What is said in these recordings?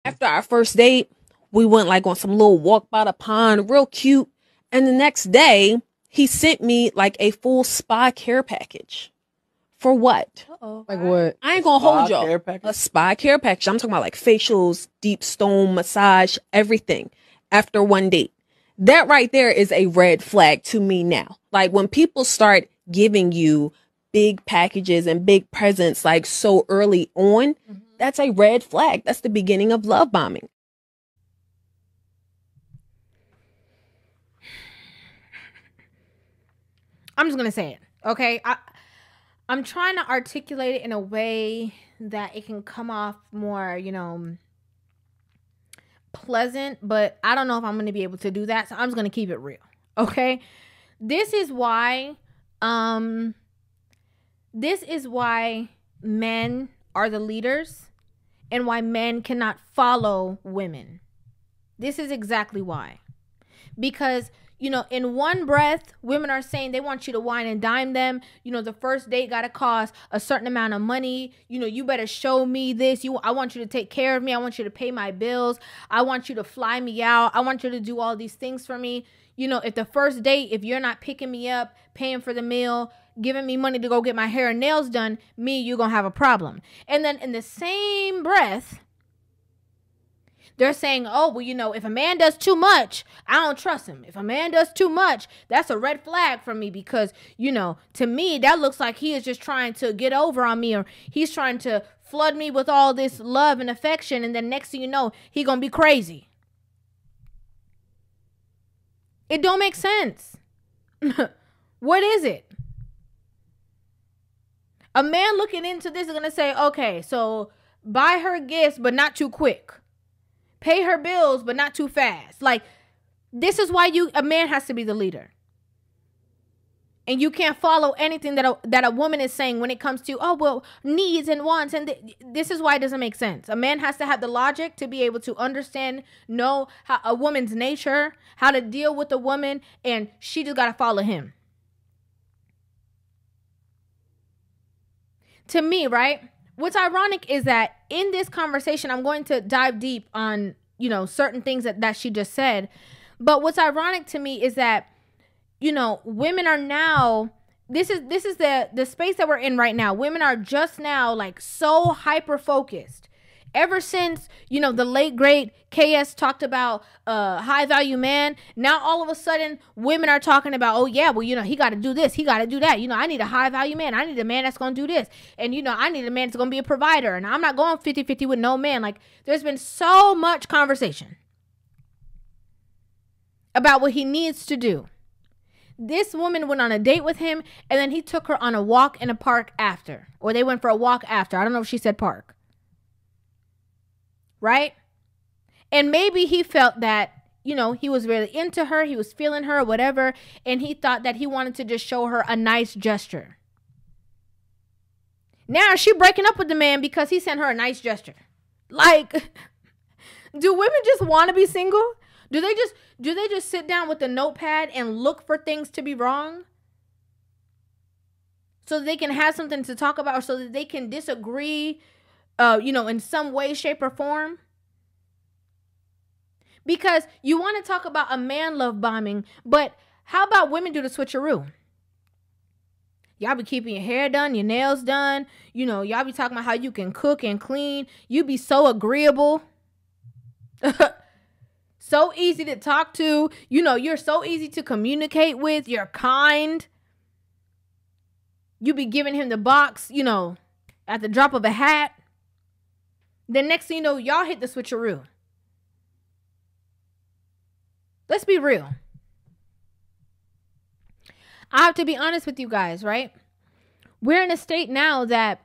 After our first date, we went like on some little walk by the pond, real cute. And the next day, he sent me like a full spa care package. For what? Like what? I ain't gonna hold y'all. Care package? A spa care package. I'm talking about like facials, deep stone massage, everything after one date. That right there is a red flag to me now. Like when people start giving you big packages and big presents like so early on, that's a red flag. That's the beginning of love bombing. I'm just gonna say it, okay? I'm trying to articulate it in a way that it can come off more, pleasant, but I don't know if I'm gonna be able to do that, so I'm just gonna keep it real, okay? This is why men are the leaders and why men cannot follow women. This is exactly why. Because, in one breath, women are saying they want you to wine and dime them. The first date got to cost a certain amount of money. You better show me this. I want you to take care of me. I want you to pay my bills. I want you to fly me out. I want you to do all these things for me. If the first date, if you're not picking me up, paying for the meal, giving me money to go get my hair and nails done, you're going to have a problem. And then in the same breath, they're saying, oh, well, if a man does too much, I don't trust him. If a man does too much, that's a red flag for me because, to me, that looks like he is just trying to get over on me, or he's trying to flood me with all this love and affection. And then next thing you know, he going to be crazy. It don't make sense. What is it? A man looking into this is going to say, okay, so buy her gifts, but not too quick. Pay her bills, but not too fast. Like, this is why a man has to be the leader. And you can't follow anything that a woman is saying when it comes to, needs and wants. And this is why it doesn't make sense. A man has to have the logic to be able to understand, know how a woman's nature, how to deal with a woman, and she just got to follow him. To me, right? What's ironic is that in this conversation, I'm going to dive deep on, certain things that she just said. But what's ironic to me is that, women are now, this is the space that we're in right now. Women are just now like so hyper focused. Ever since, the late great KS talked about high value man, now all of a sudden women are talking about, oh yeah, well, he got to do this, he got to do that. I need a high value man. I need a man that's going to do this. And, I need a man that's going to be a provider. And I'm not going 50-50 with no man. Like, there's been so much conversation about what he needs to do. This woman went on a date with him, and then he took her on a walk in a park after. Or they went for a walk after. I don't know if she said park. Right? And maybe he felt that, he was really into her. He was feeling her, whatever. And he thought that he wanted to just show her a nice gesture. Now she breaking up with the man because he sent her a nice gesture. Like, do women just want to be single? Do they just sit down with a notepad and look for things to be wrong? So that they can have something to talk about, or so that they can disagree in some way, shape, or form. Because you want to talk about a man love bombing, but how about women do the switcheroo? Y'all be keeping your hair done, your nails done. Y'all be talking about how you can cook and clean. You be so agreeable. So easy to talk to. You're so easy to communicate with. You're kind. You be giving him the box, at the drop of a hat. Then next thing you know, y'all hit the switcheroo. Let's be real. I have to be honest with you guys, right? We're in a state now that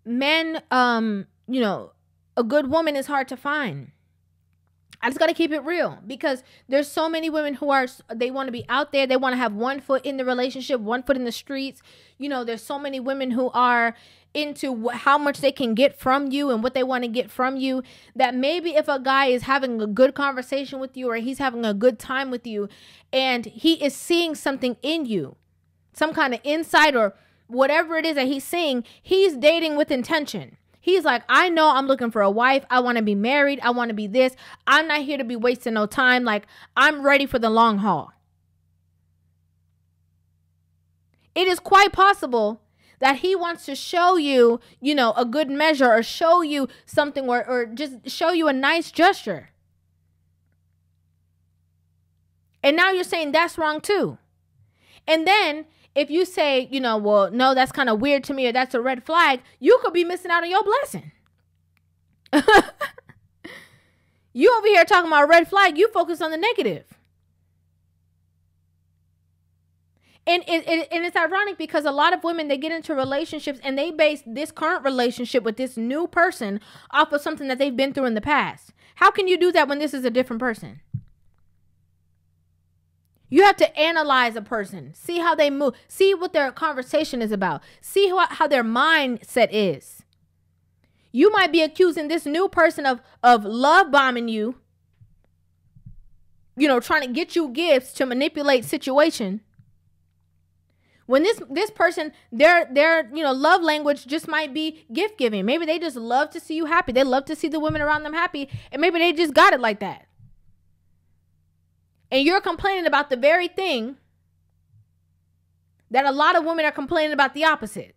men, a good woman is hard to find. I just got to keep it real, because there's so many women who they want to be out there. They want to have one foot in the relationship, one foot in the streets. There's so many women who are into how much they can get from you and what they want to get from you, that maybe if a guy is having a good conversation with you, or he's having a good time with you, and he is seeing something in you, some kind of insight or whatever it is that he's seeing, he's dating with intention. He's like, I know I'm looking for a wife. I want to be married. I want to be this. I'm not here to be wasting no time. Like, I'm ready for the long haul. It is quite possible that he wants to show you, you know, a good measure, or show you something, or just show you a nice gesture. And now you're saying that's wrong too. And then if you say, you know, well, no, that's kind of weird to me, or that's a red flag, you could be missing out on your blessing. You over here talking about a red flag, you focus on the negative. And it's ironic because a lot of women, they get into relationships and they base this current relationship with this new person off of something that they've been through in the past. How can you do that when this is a different person? You have to analyze a person, see how they move, see what their conversation is about, see how their mindset is. You might be accusing this new person of love bombing you, you know, trying to get you gifts to manipulate situation. When this person, their you know, love language just might be gift giving. Maybe they just love to see you happy. They love to see the women around them happy, and maybe they just got it like that. And you're complaining about the very thing that a lot of women are complaining about the opposite.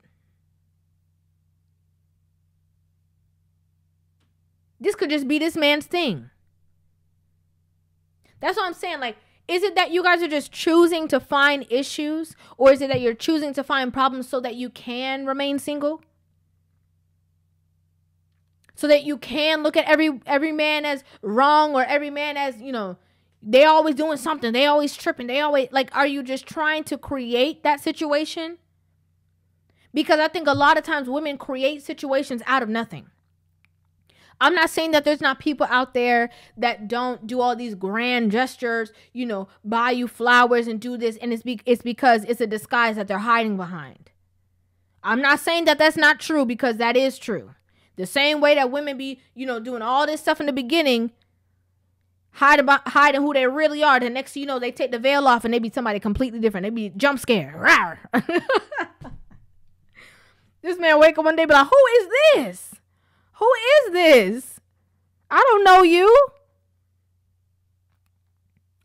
This could just be this man's thing. That's what I'm saying. Like, is it that you guys are just choosing to find issues, or is it that you're choosing to find problems so that you can remain single? So that you can look at every man as wrong, or every man as, you know, they always doing something. They always tripping. They always, like, are you just trying to create that situation? Because I think a lot of times women create situations out of nothing. I'm not saying that there's not people out there that don't do all these grand gestures, you know, buy you flowers and do this, and it's because it's a disguise that they're hiding behind. I'm not saying that that's not true, because that is true. The same way that women be, you know, doing all this stuff in the beginning, hiding who they really are. The next thing you know, they take the veil off and they be somebody completely different. They be jump scared. This man wake up one day and be like, who is this? Who is this? I don't know you.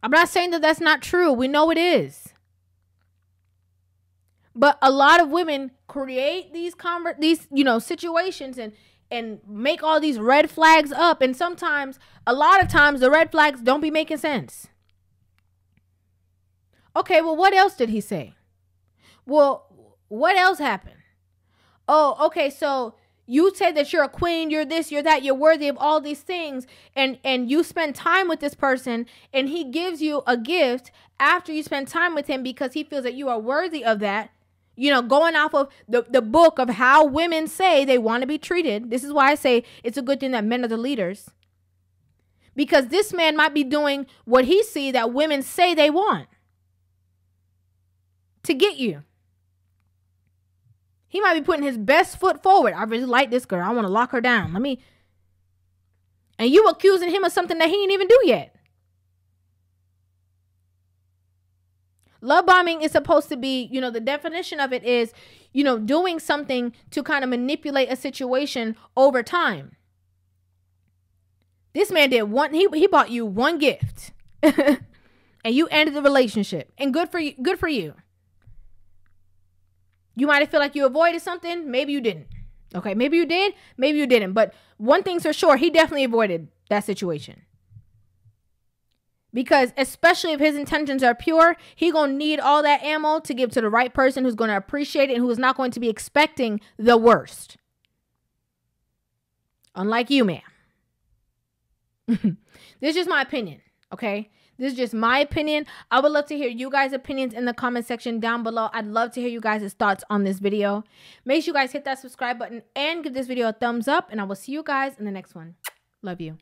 I'm not saying that that's not true. We know it is. But a lot of women create these you know, situations and make all these red flags up. And sometimes, a lot of times, the red flags don't be making sense. Okay, well, what else did he say? Well, what else happened? Oh, okay, so you said that you're a queen, you're this, you're that, you're worthy of all these things, and you spend time with this person, and he gives you a gift after you spend time with him because he feels that you are worthy of that. You know, going off of the book of how women say they want to be treated. This is why I say it's a good thing that men are the leaders. Because this man might be doing what he sees that women say they want to get you. He might be putting his best foot forward. I really like this girl. I want to lock her down. And you accusing him of something that he ain't even do yet. Love bombing is supposed to be, you know, the definition of it is, you know, doing something to kind of manipulate a situation over time. This man did he bought you one gift and you ended the relationship, and good for you. Good for you. You might have felt like you avoided something. Maybe you didn't. Okay, maybe you did. Maybe you didn't. But one thing's for sure, he definitely avoided that situation. Because especially if his intentions are pure, he going to need all that ammo to give to the right person who's going to appreciate it and who is not going to be expecting the worst. Unlike you, ma'am. This is just my opinion, okay? This is just my opinion. I would love to hear you guys' opinions in the comment section down below. I'd love to hear you guys' thoughts on this video. Make sure you guys hit that subscribe button and give this video a thumbs up. And I will see you guys in the next one. Love you.